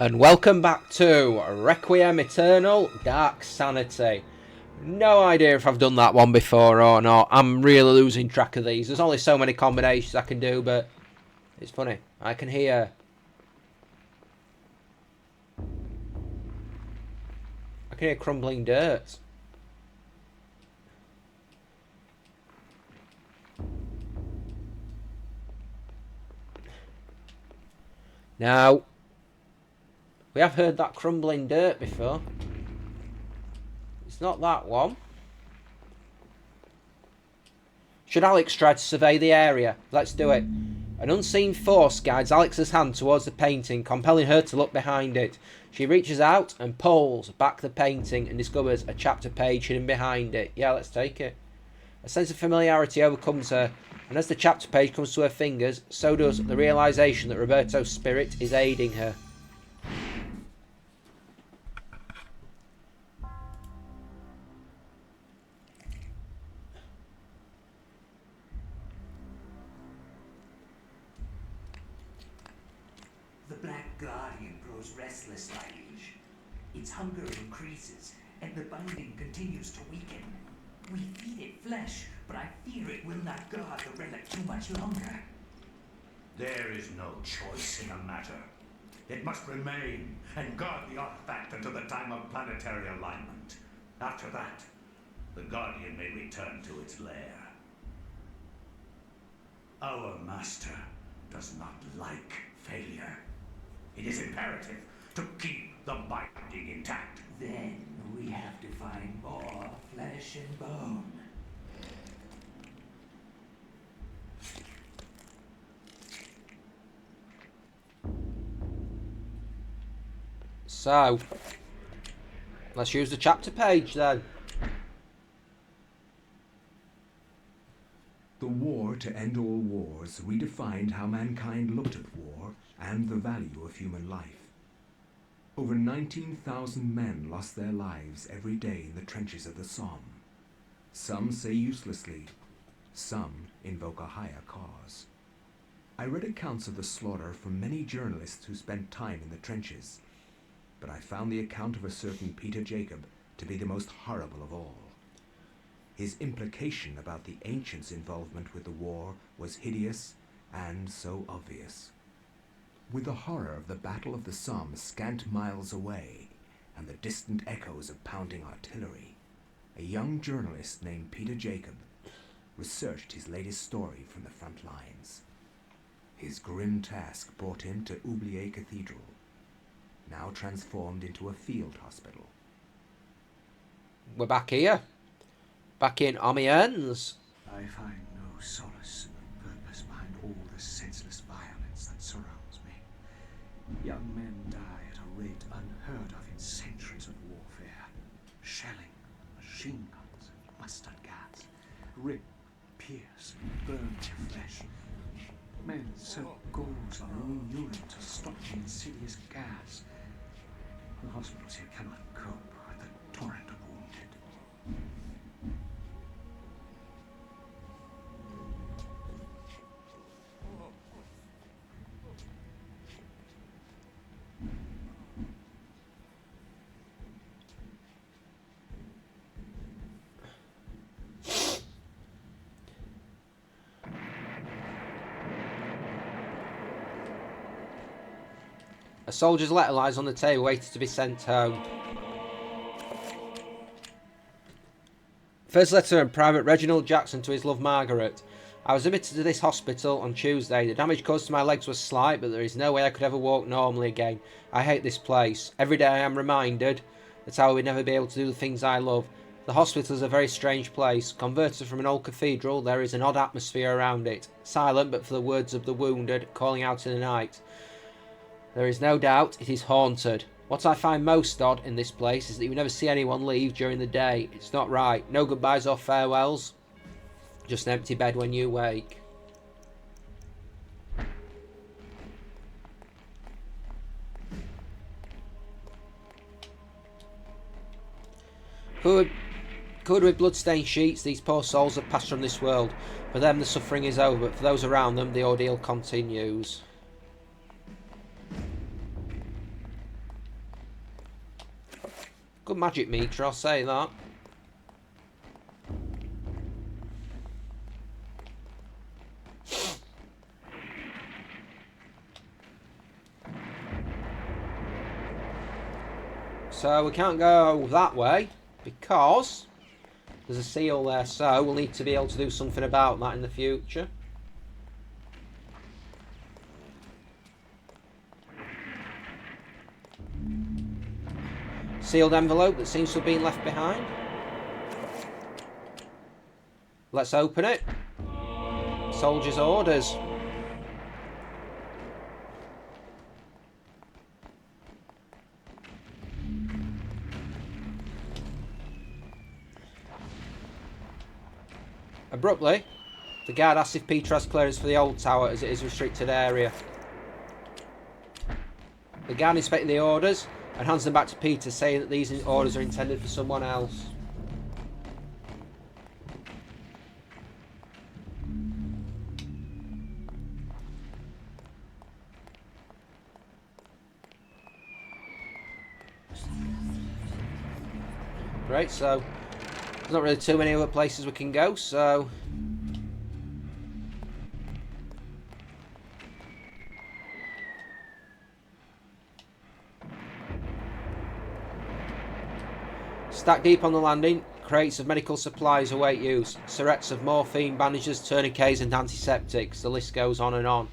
And welcome back to Requiem Eternal Dark Sanity. No idea if I've done that one before or not. I'm really losing track of these. There's only so many combinations I can do, but it's funny. I can hear crumbling dirt. Now, we have heard that crumbling dirt before. It's not that one. Should Alex try to survey the area? Let's do it. An unseen force guides Alex's hand towards the painting, compelling her to look behind it. She reaches out and pulls back the painting and discovers a chapter page hidden behind it. Yeah, let's take it. A sense of familiarity overcomes her, and as the chapter page comes to her fingers, so does the realisation that Roberto's spirit is aiding her. The Black Guardian grows restless, my liege. Its hunger increases, and the binding continues to weaken. We feed it flesh, but I fear it will not guard the relic too much longer. There is no choice in the matter. It must remain and guard the artifact until the time of planetary alignment. After that, the Guardian may return to its lair. Our master does not like failure. It is imperative to keep the binding intact. Then we have to find more flesh and bone. So, let's use the chapter page then. The war to end all wars redefined how mankind looked at war and the value of human life. Over 19,000 men lost their lives every day in the trenches of the Somme. Some say uselessly, some invoke a higher cause. I read accounts of the slaughter from many journalists who spent time in the trenches, but I found the account of a certain Peter Jacob to be the most horrible of all. His implication about the ancients' involvement with the war was hideous and so obvious. With the horror of the Battle of the Somme scant miles away, and the distant echoes of pounding artillery, a young journalist named Peter Jacob researched his latest story from the front lines. His grim task brought him to Oublier Cathedral, now transformed into a field hospital. We're back here. Back in Amiens. I find no solace in the purpose behind all the senseless violence that surrounds me. Young men die at a rate unheard of in centuries of warfare. Shelling, machine guns, and mustard gas rip, pierce, and burn their flesh. Men soak gauze in their own urine to stop the insidious gas. The hospitals here cannot cope with the torrent of wounded. A soldier's letter lies on the table, waiting to be sent home. First letter from Private Reginald Jackson to his love Margaret. I was admitted to this hospital on Tuesday. The damage caused to my legs was slight, but there is no way I could ever walk normally again. I hate this place. Every day I am reminded that I will never be able to do the things I love. The hospital is a very strange place. Converted from an old cathedral, there is an odd atmosphere around it. Silent, but for the words of the wounded, calling out in the night. There is no doubt it is haunted. What I find most odd in this place is that you never see anyone leave during the day. It's not right. No goodbyes or farewells. Just an empty bed when you wake. Covered with blood-stained sheets, these poor souls have passed from this world. For them the suffering is over, but for those around them the ordeal continues. Good magic meter, I'll say that. So we can't go that way because there's a seal there, so we'll need to be able to do something about that in the future. Sealed envelope that seems to have been left behind. Let's open it. Soldier's orders. Abruptly, the guard asks if Peter has clearance for the old tower as it is a restricted area. The guard inspects the orders and hands them back to Peter, saying that these orders are intended for someone else. Great, so there's not really too many other places we can go, so stacked deep on the landing, crates of medical supplies await use. Syrettes of morphine, bandages, tourniquets and antiseptics. The list goes on and on.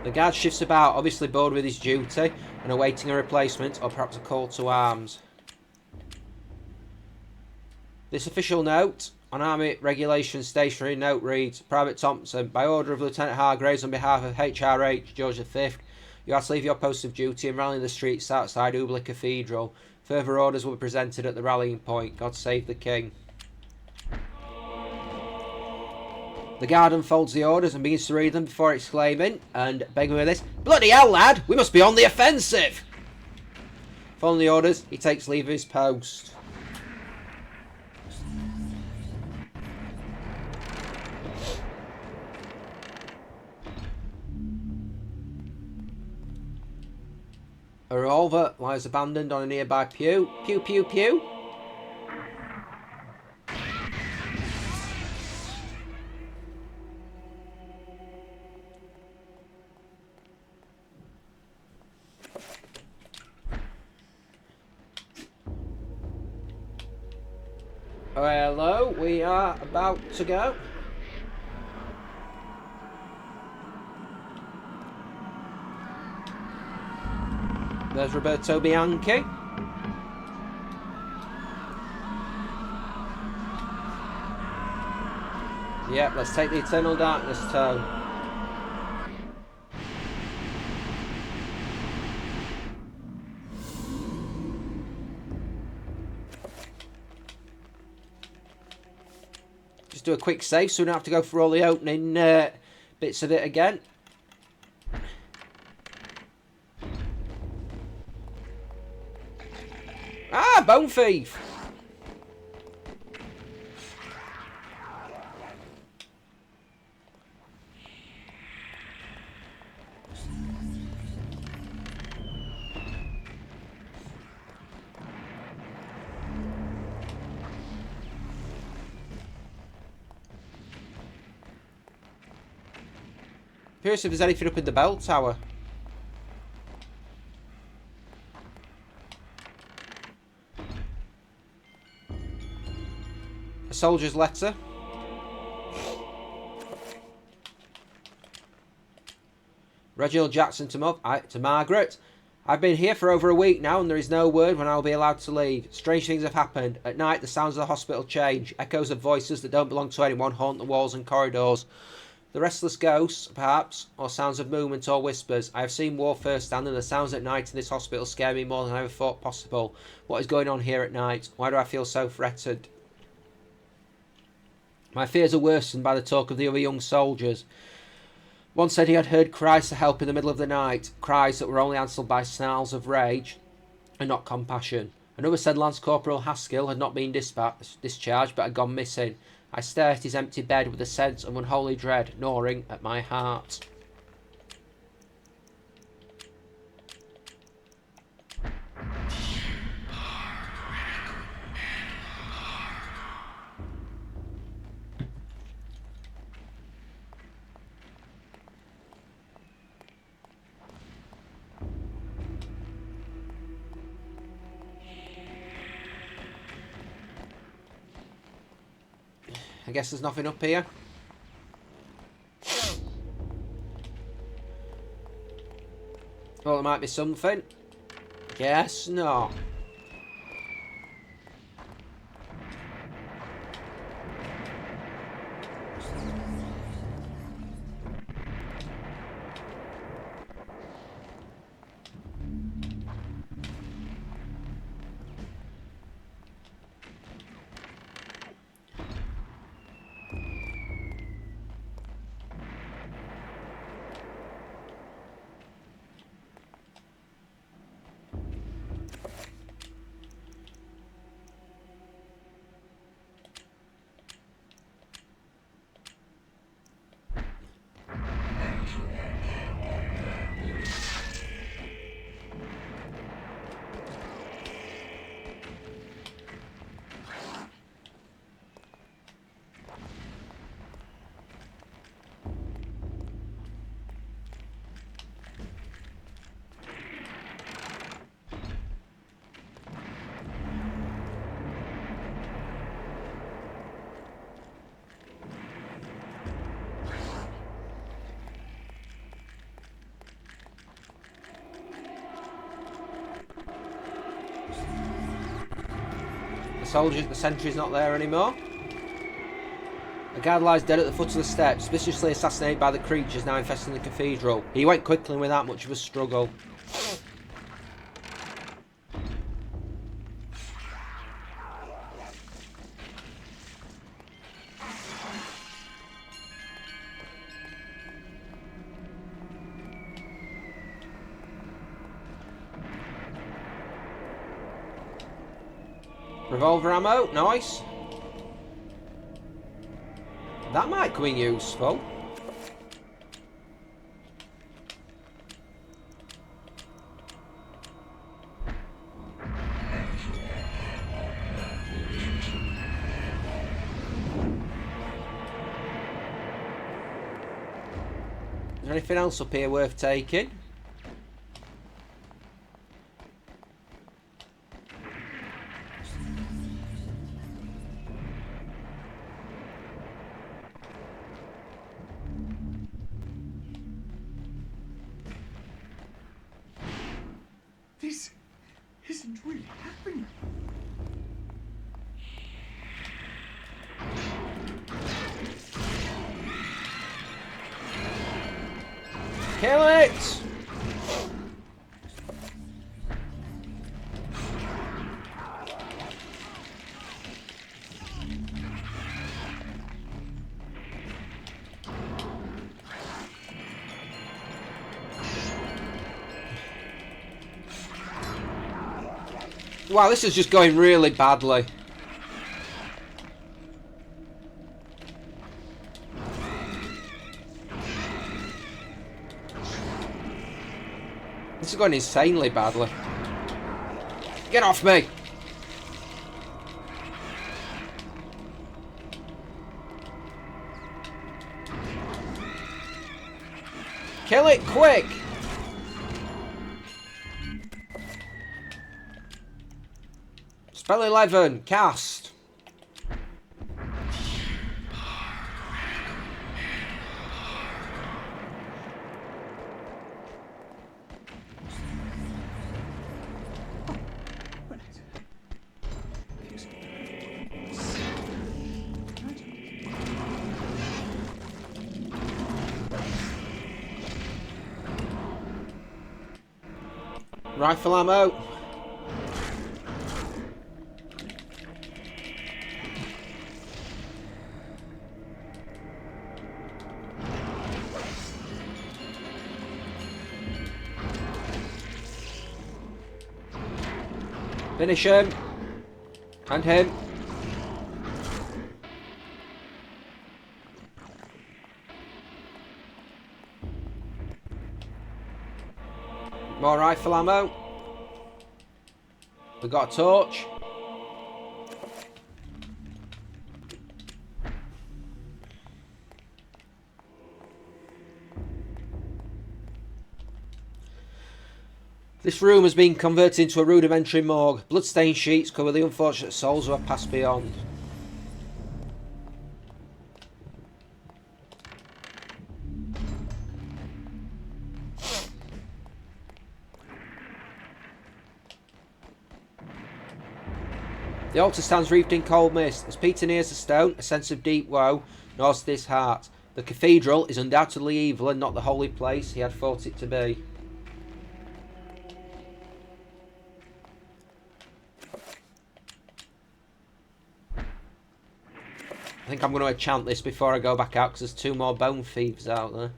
The guard shifts about, obviously bored with his duty and awaiting a replacement or perhaps a call to arms. This official note on Army Regulations Stationery note reads, Private Thompson, by order of Lieutenant Hargraves on behalf of HRH George V, you are to leave your post of duty and rally in the streets outside Ubla Cathedral. Further orders will be presented at the rallying point. God save the King. The guard unfolds the orders and begins to read them before exclaiming, and begging with this, Bloody hell, lad! We must be on the offensive! Following the orders, he takes leave of his post. A revolver lies abandoned on a nearby pew. Pew, pew, pew. Hello, we are about to go. There's Roberto Bianchi. Yep, let's take the Eternal Darkness tone. Just do a quick save so we don't have to go through all the opening bits of it again. Ah, Bone Thief! Curious if there's anything up in the bell tower. A soldier's letter. Reginald Jackson to Margaret. I've been here for over a week now and there is no word when I will be allowed to leave. Strange things have happened. At night the sounds of the hospital change. Echoes of voices that don't belong to anyone haunt the walls and corridors. The restless ghosts, perhaps, or sounds of movement or whispers. I have seen war firsthand and the sounds at night in this hospital scare me more than I ever thought possible. What is going on here at night? Why do I feel so threatened? My fears are worsened by the talk of the other young soldiers. One said he had heard cries for help in the middle of the night, cries that were only answered by snarls of rage and not compassion. Another said Lance Corporal Haskell had not been discharged but had gone missing. I stared at his empty bed with a sense of unholy dread gnawing at my heart. I guess there's nothing up here. Well, there might be something. Guess not. The sentry's not there anymore. A guard lies dead at the foot of the steps, viciously assassinated by the creatures now infesting the cathedral. He went quickly and without much of a struggle. Revolver ammo, nice. That might come in useful. Is there anything else up here worth taking? This isn't really happening. Kill it! Wow, this is just going really badly. This is going insanely badly. Get off me! Kill it quick! Spell 11, cast. Rifle ammo. Finish him. And him. More rifle ammo. We've got a torch. This room has been converted into a rudimentary morgue. Bloodstained sheets cover the unfortunate souls who have passed beyond. The altar stands wreathed in cold mist. As Peter nears the stone, a sense of deep woe gnaws at his heart. The cathedral is undoubtedly evil and not the holy place he had thought it to be. I think I'm going to enchant this before I go back out because there's 2 more bone thieves out there.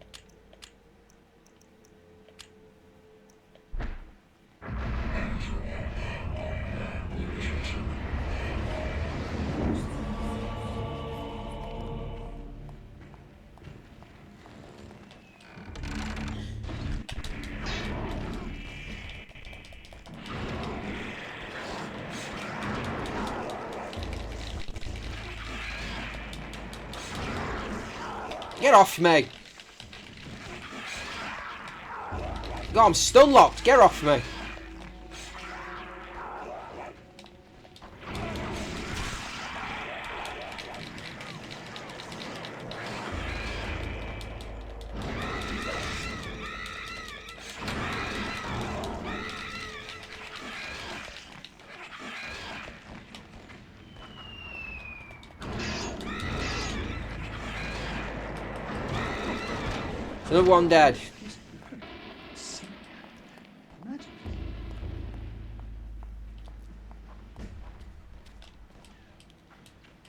Get off me! God, I'm stun locked. Get off me! Another one dead.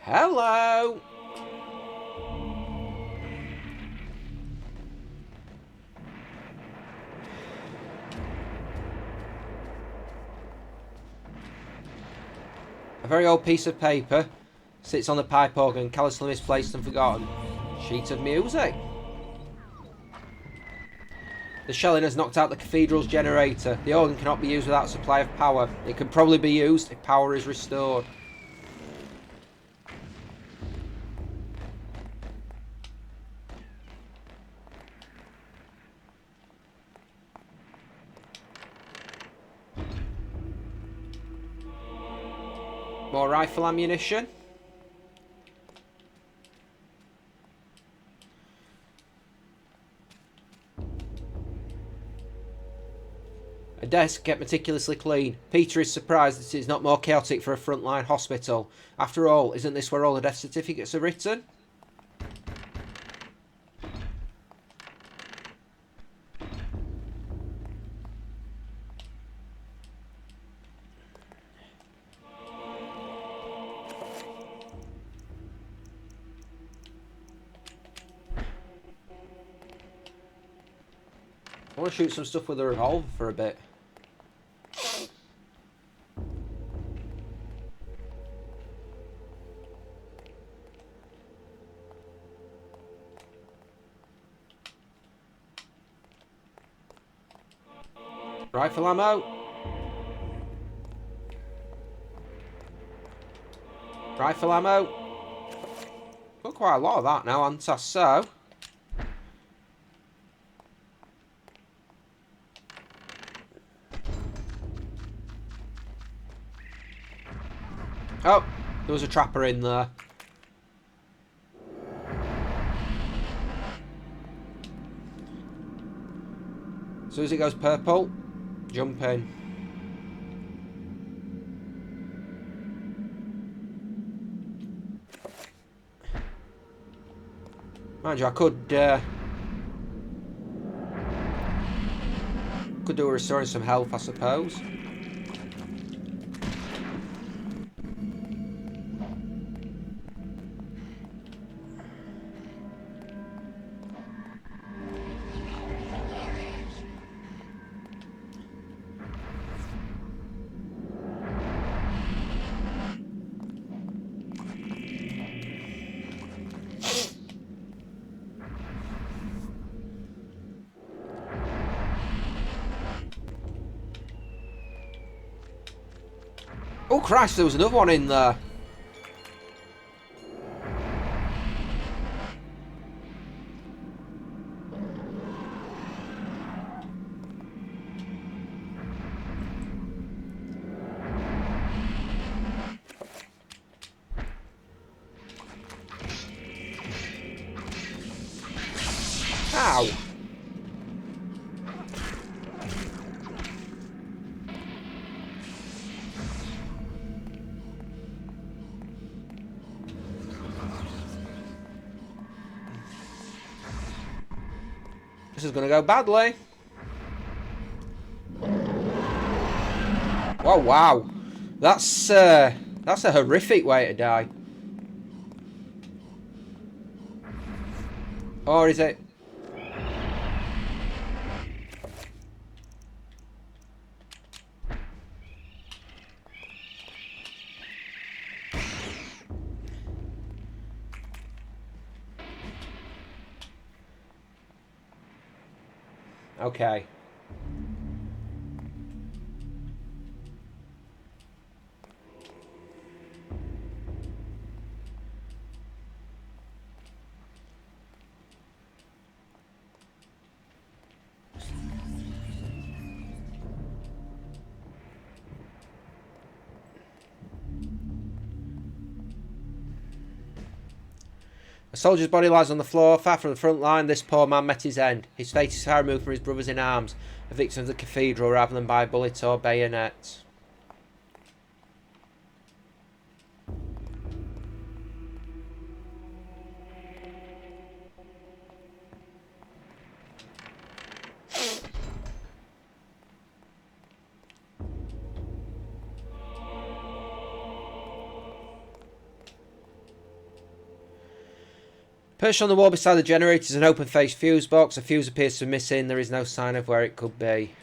Hello. A very old piece of paper sits on the pipe organ, callously misplaced and forgotten. Sheet of music. The shelling has knocked out the cathedral's generator. The organ cannot be used without a supply of power. It can probably be used if power is restored. More rifle ammunition. A desk kept meticulously clean. Peter is surprised that it is not more chaotic for a frontline hospital. After all, isn't this where all the death certificates are written? I want to shoot some stuff with a revolver for a bit. Rifle ammo. Rifle ammo. Got quite a lot of that now, haven't I? So. Oh, there was a trapper in there. As soon as it goes purple, jump in. Mind you, I could do a restoring some health, I suppose. Oh Christ, there was another one in there. Ow. This is going to go badly. Oh wow, that's a horrific way to die. Or is it? Okay. A soldier's body lies on the floor. Far from the front line, this poor man met his end. His face is far removed from his brothers in arms, a victim of the cathedral rather than by bullet or bayonet. Perched on the wall beside the generator is an open-faced fuse box. A fuse appears to be missing. There is no sign of where it could be.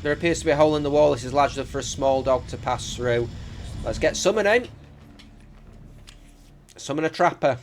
There appears to be a hole in the wall. This is large enough for a small dog to pass through. Let's get summoning. Summon a trapper.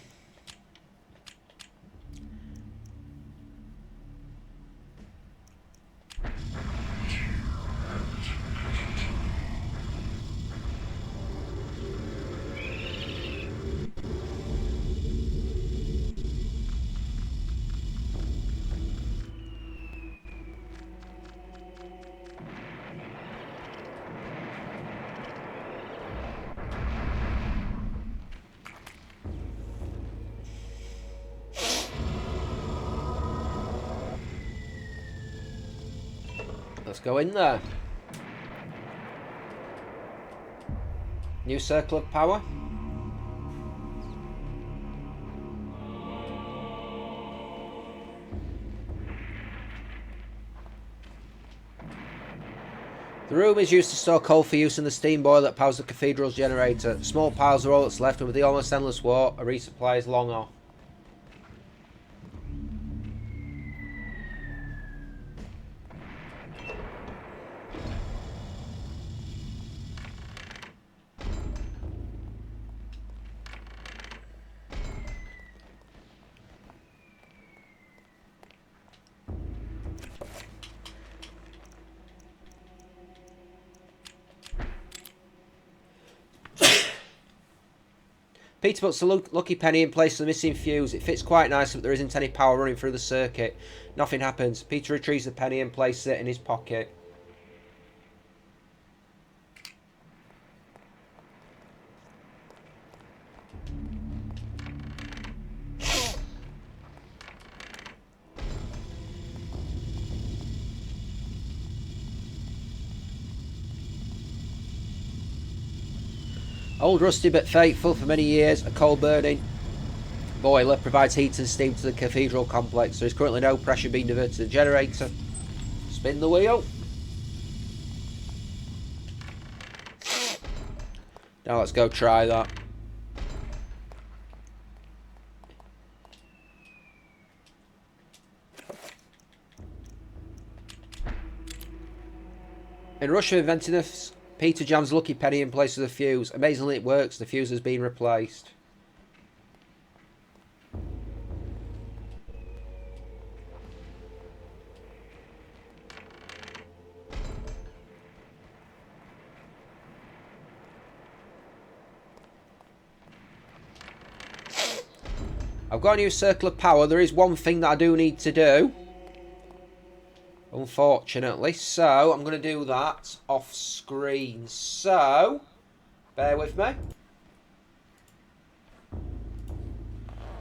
Let's go in there. New circle of power. The room is used to store coal for use in the steam boiler that powers the cathedral's generator. Small piles are all that's left, and with the almost endless war, a resupply is long off. Peter puts the lucky penny in place of the missing fuse. It fits quite nicely, but there isn't any power running through the circuit. Nothing happens. Peter retrieves the penny and places it in his pocket. Old rusty but faithful for many years, a coal burning boiler provides heat and steam to the cathedral complex. There is currently no pressure being diverted to the generator. Spin the wheel. Now let's go try that. In Russia, inventing this, Peter jams Lucky Penny in place of the fuse. Amazingly, it works. The fuse has been replaced. I've got a new circle of power. There is one thing that I do need to do, unfortunately. So, I'm going to do that off screen. So, bear with me.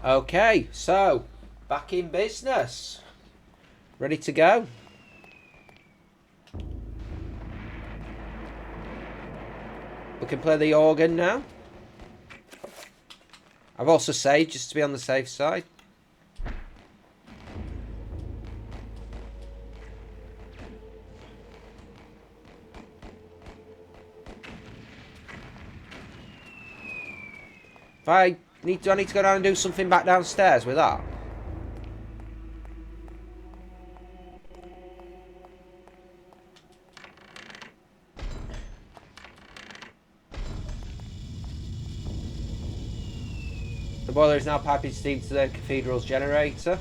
Okay, so, back in business. Ready to go. We can play the organ now. I've also saved just to be on the safe side. Do I need to go down and do something back downstairs with that? The boiler is now piping steam to the cathedral's generator.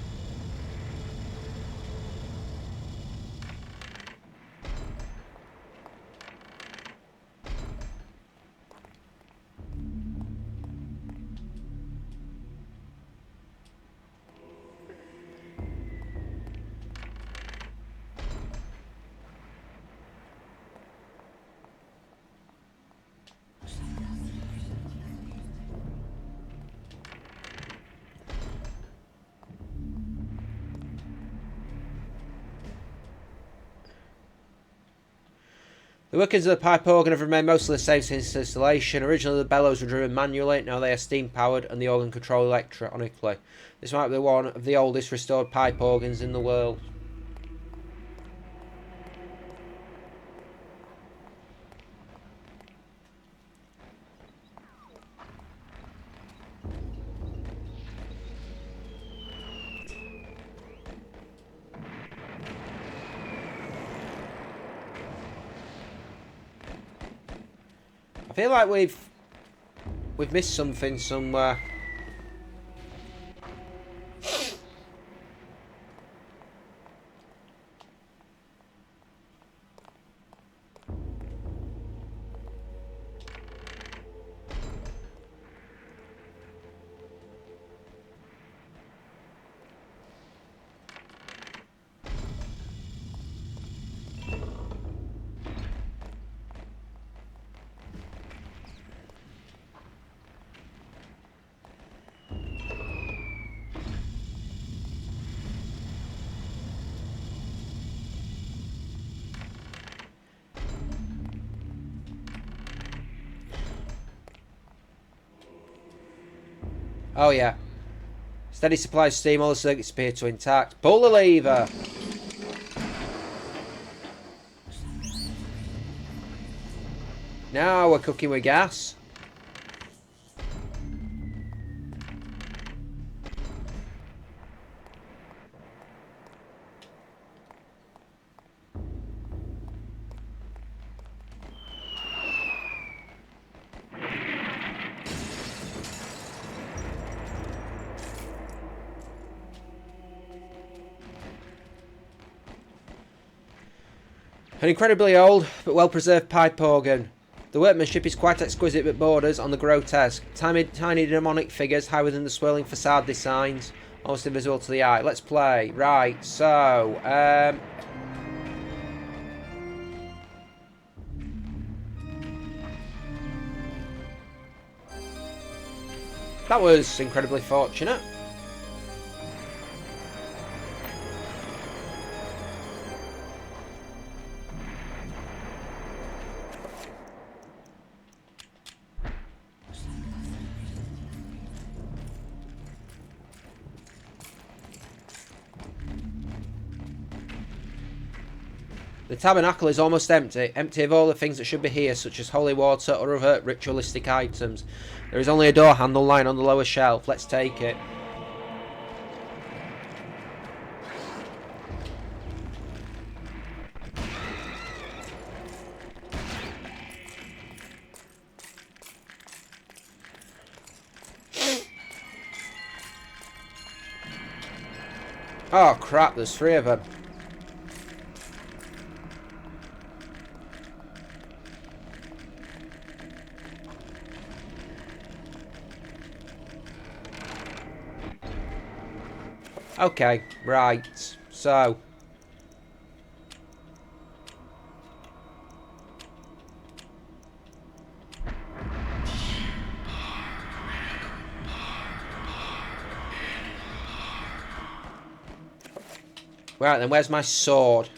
The workings of the pipe organ have remained mostly the same since installation. Originally the bellows were driven manually, now they are steam powered and the organ controlled electronically. This might be one of the oldest restored pipe organs in the world. I feel like we've missed something somewhere. Oh yeah. Steady supply of steam, all the circuits appear to intact. Pull the lever! Now we're cooking with gas. An incredibly old but well-preserved pipe organ. The workmanship is quite exquisite but borders on the grotesque. Tiny demonic figures high within the swirling facade designs, almost invisible to the eye. Let's play. Right, so... that was incredibly fortunate. The tabernacle is almost empty of all the things that should be here, such as holy water or other ritualistic items. There is only a door handle lying on the lower shelf. Let's take it. Oh crap, there's 3 of them. Okay, right. So right then, where's my sword?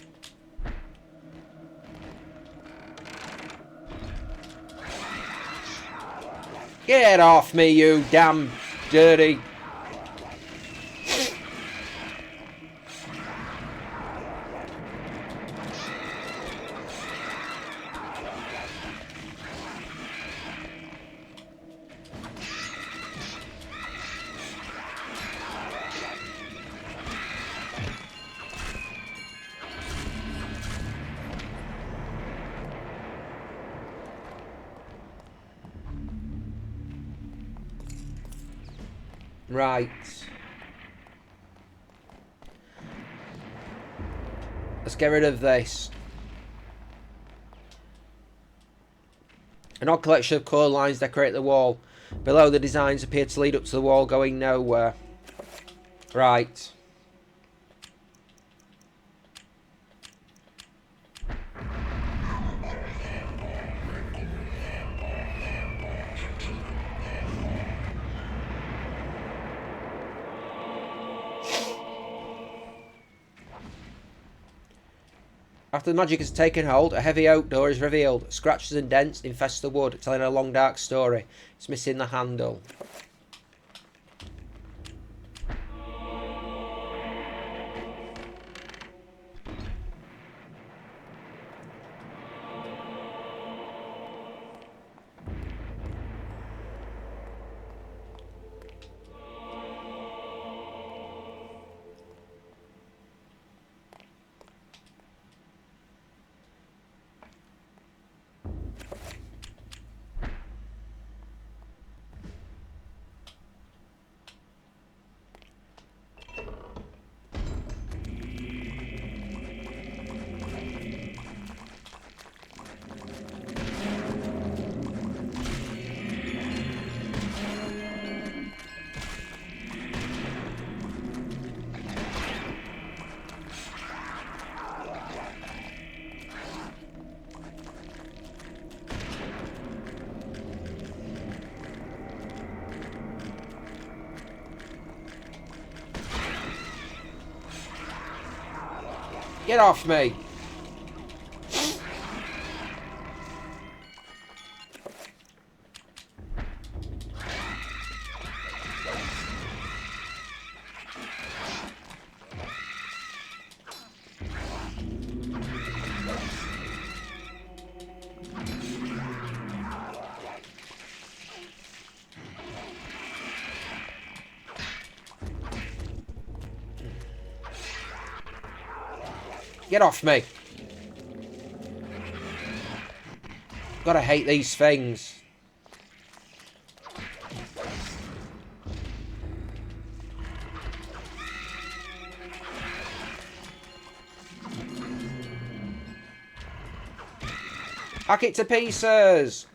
Get off me, you damn dirty. Right. Let's get rid of this. An odd collection of coloured lines decorate the wall. Below, the designs appear to lead up to the wall going nowhere. Right. After the magic has taken hold, a heavy oak door is revealed. Scratches and dents infest the wood, telling a long dark story. It's missing the handle. Get off me! Get off me! Gotta hate these things. Hack it to pieces!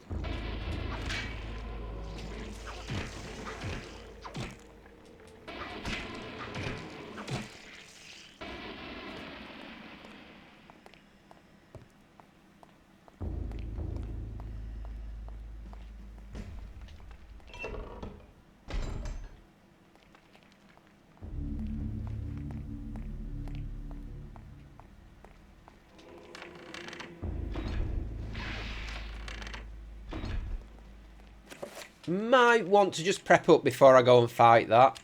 Might want to just prep up before I go and fight that.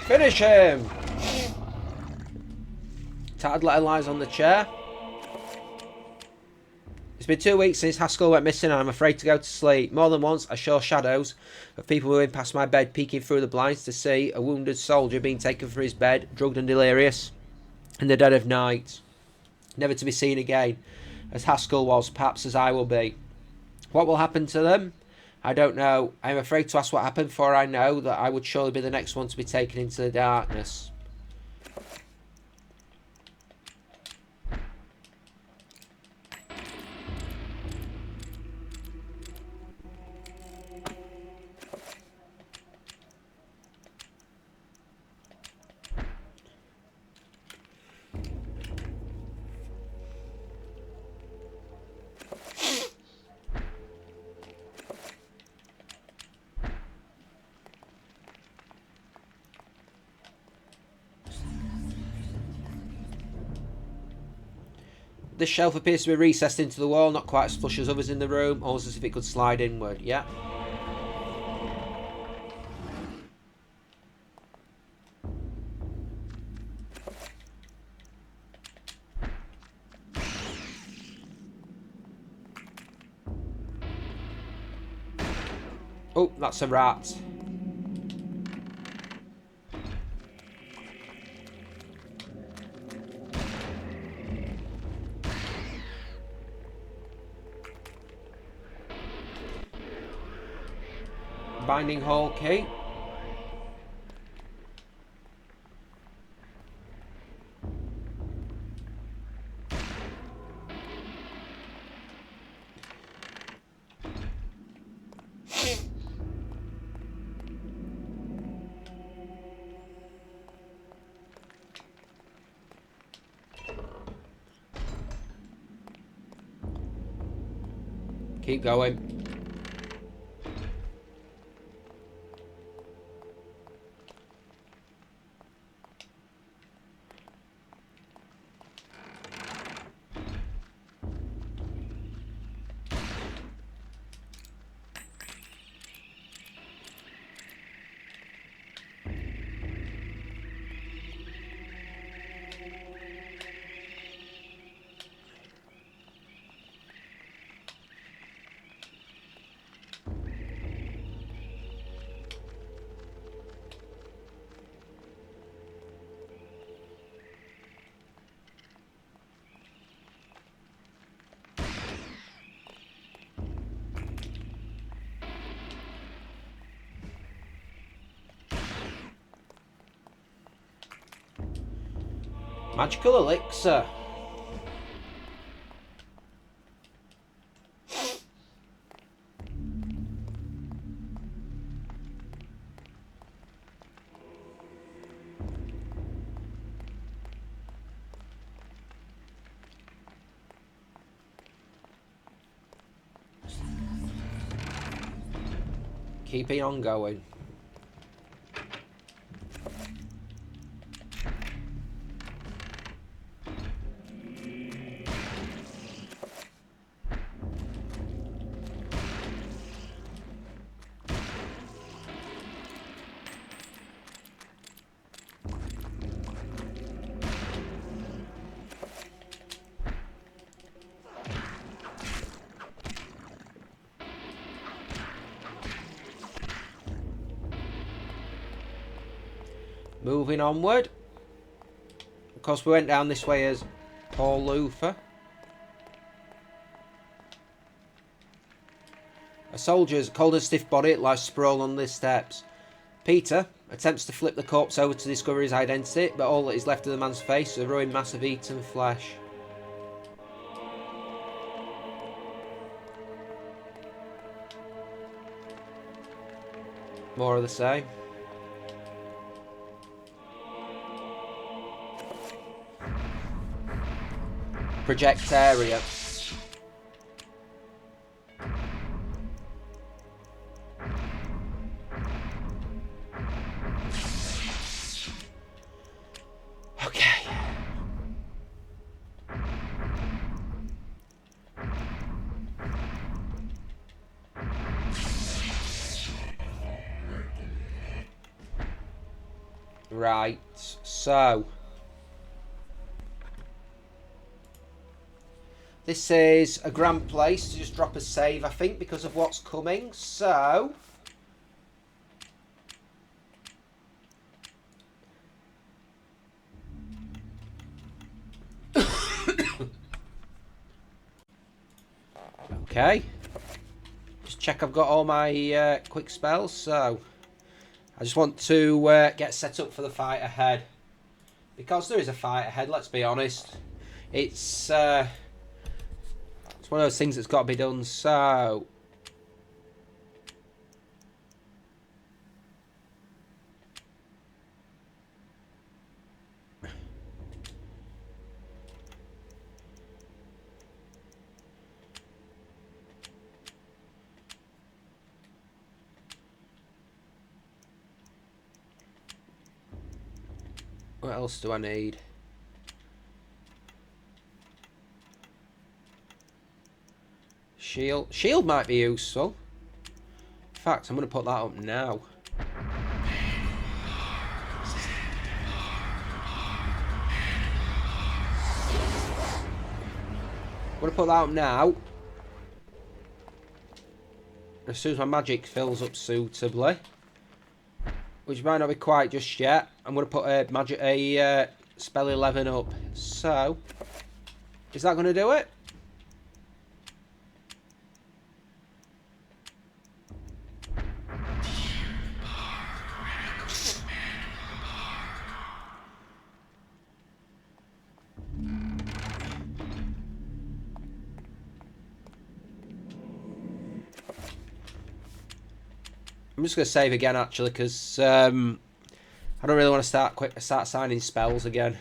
Finish him! Tattered letter lies on the chair. It's been 2 weeks since Haskell went missing and I'm afraid to go to sleep. More than once I saw shadows of people moving past my bed, peeking through the blinds to see a wounded soldier being taken from his bed, drugged and delirious, in the dead of night. Never to be seen again, as Haskell was, perhaps as I will be. What will happen to them? I don't know. I am afraid to ask what happened, for I know that I would surely be the next one to be taken into the darkness. This shelf appears to be recessed into the wall, not quite as flush as others in the room, almost as if it could slide inward. Yeah. Oh, that's a rat. Binding hole key. Keep going. Magical elixir. Keeping on going. Moving onward. Of course, we went down this way as Paul Luther. A soldier's cold and stiff body lies sprawled on the steps. Peter attempts to flip the corpse over to discover his identity, but all that is left of the man's face is a ruined mass of eaten flesh. More of the same. Project area. Okay. Right, so this is a grand place to just drop a save, I think, because of what's coming. So okay, just check I've got all my quick spells. So I just want to get set up for the fight ahead, because there is a fight ahead. Let's be honest, it's one of those things that's got to be done. So what else do I need? Shield. Shield might be useful. In fact, I'm going to put that up now. I'm going to put that up now. As soon as my magic fills up suitably, which might not be quite just yet, I'm going to put a spell 11 up. So, is that going to do it? I'm just going to save again, actually, because I don't really want to start signing spells again.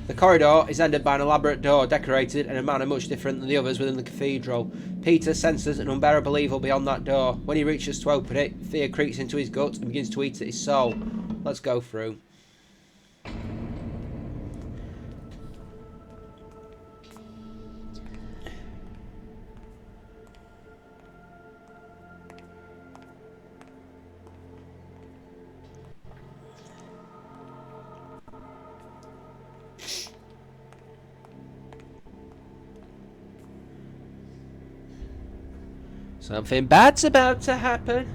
The corridor is ended by an elaborate door decorated in a manner much different than the others within the cathedral. Peter senses an unbearable evil beyond that door. When he reaches to open it, fear creeps into his gut and begins to eat at his soul. Let's go through. Something bad's about to happen.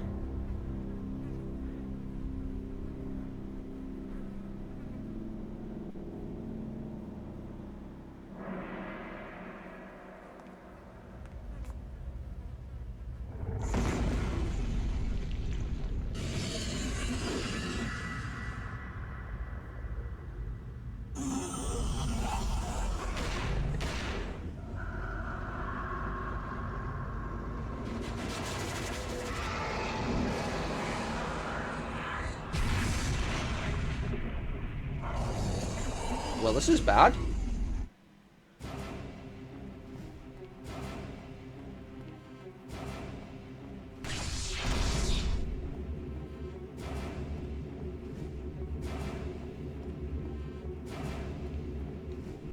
Well, this is bad.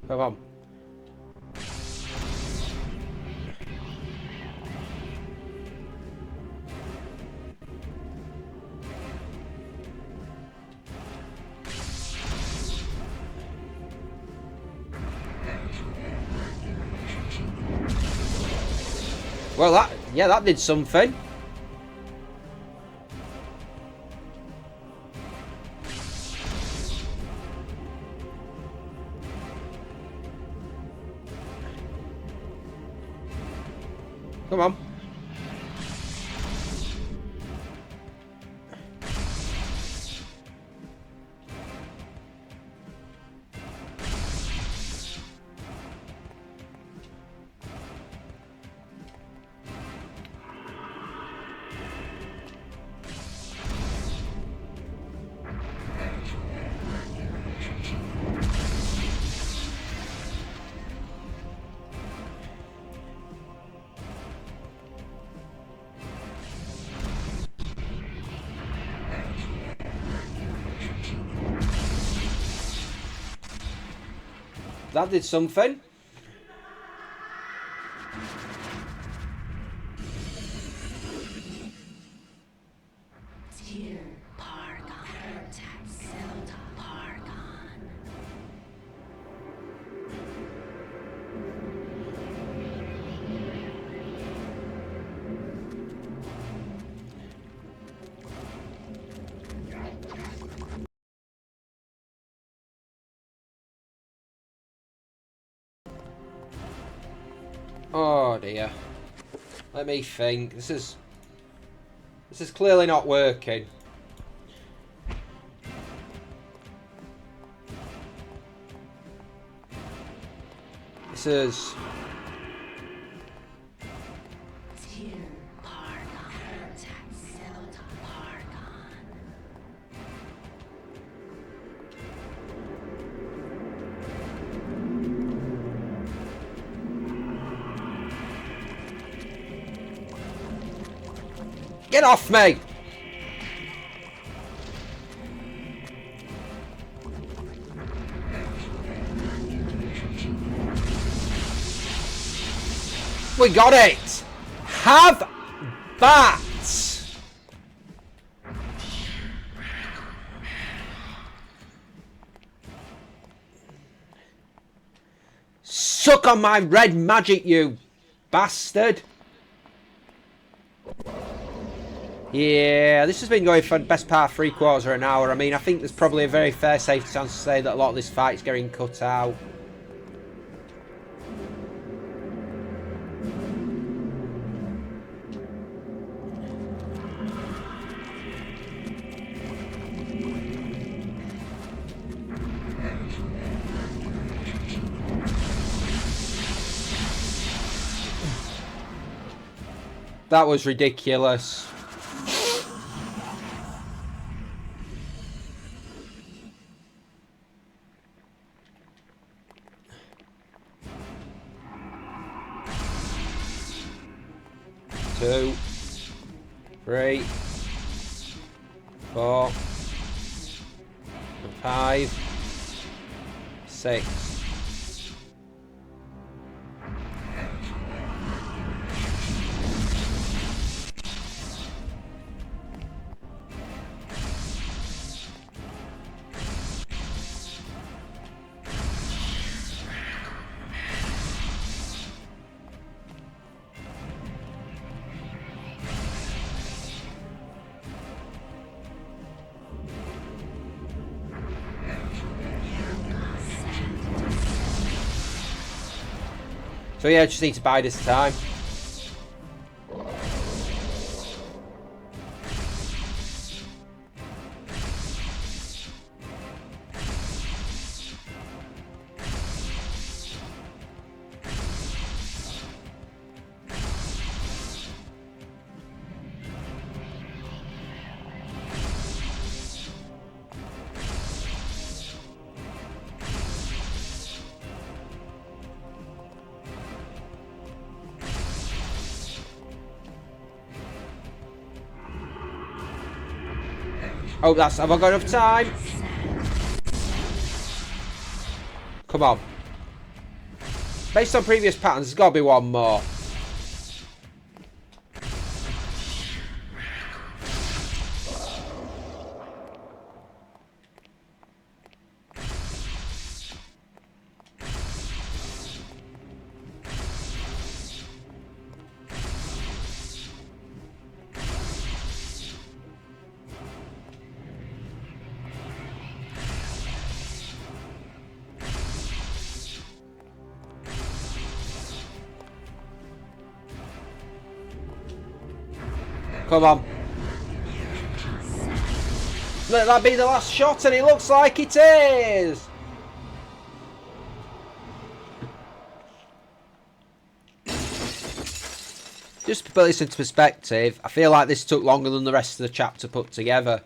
Come on. Well, that did something. Come on. That did something. Dear Park Habitat Oh dear. Let me think. This is clearly not working. This is... Get off me! We got it! Have that! Suck on my red magic, you bastard! Yeah, this has been going for the best part of 3/4 of an hour. I mean, I think there's probably a very fair, safe chance to say that a lot of this fight's getting cut out. That was ridiculous. Two, 3, 4, 5, 6. So yeah, just need to buy this time. Oh, have I got enough time? Come on. Based on previous patterns, there's got to be one more. Come on. Let that be the last shot, and it looks like it is. Just to put this into perspective, I feel like this took longer than the rest of the chapter put together.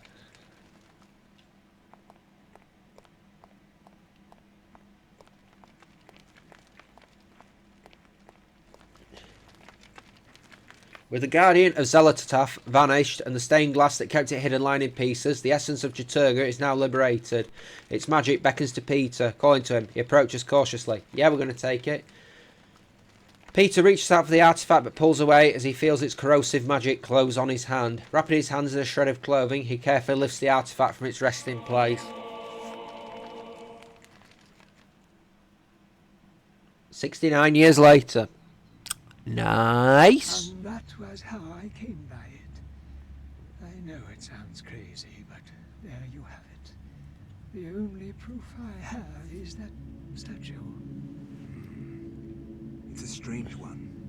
With the Guardian of Zelotataf vanished and the stained glass that kept it hidden lying in pieces, the essence of Juturga is now liberated. Its magic beckons to Peter, calling to him. He approaches cautiously. Yeah, we're going to take it. Peter reaches out for the artifact but pulls away as he feels its corrosive magic close on his hand. Wrapping his hands in a shred of clothing, he carefully lifts the artifact from its resting place. 69 years later. Nice. And that was how I came by it. I know it sounds crazy, but there you have it. The only proof I have is that statue. It's a strange one.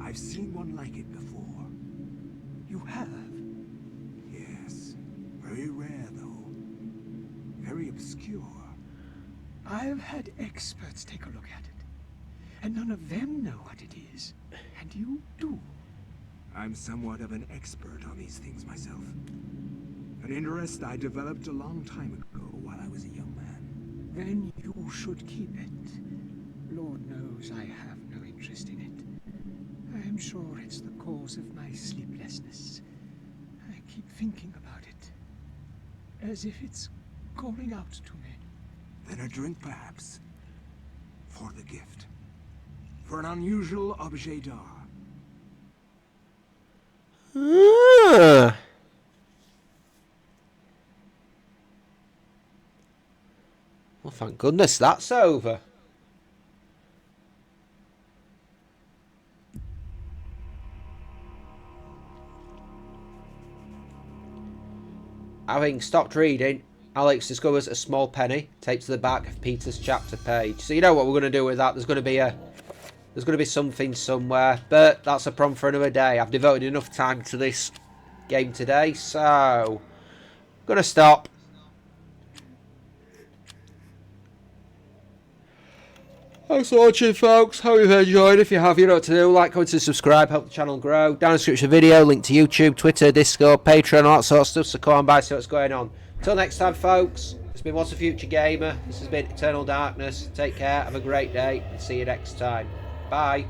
I've seen one like it before. You have? Yes. Very rare, though. Very obscure. I've had experts take a look at it, and none of them know what it is. And you do. I'm somewhat of an expert on these things myself. An interest I developed a long time ago while I was a young man. Then you should keep it. Lord knows I have no interest in it. I'm sure it's the cause of my sleeplessness. I keep thinking about it, as if it's calling out to me. Then a drink, perhaps. For the gift. For an unusual objet d'art. Ah. Well, thank goodness that's over. Having stopped reading, Alex discovers a small penny taped to the back of Peter's chapter page. So you know what we're going to do with that. There's going to be something somewhere, but that's a problem for another day. I've devoted enough time to this game today, so I'm going to stop. Thanks for watching, folks. Hope you've enjoyed. If you have, you know what to do. Like, comment, and subscribe. Help the channel grow. Down in the description video, link to YouTube, Twitter, Discord, Patreon, all that sort of stuff. So come on by, see what's going on. Until next time, folks. It's been What's a Future Gamer. This has been Eternal Darkness. Take care. Have a great day. And see you next time. Bye.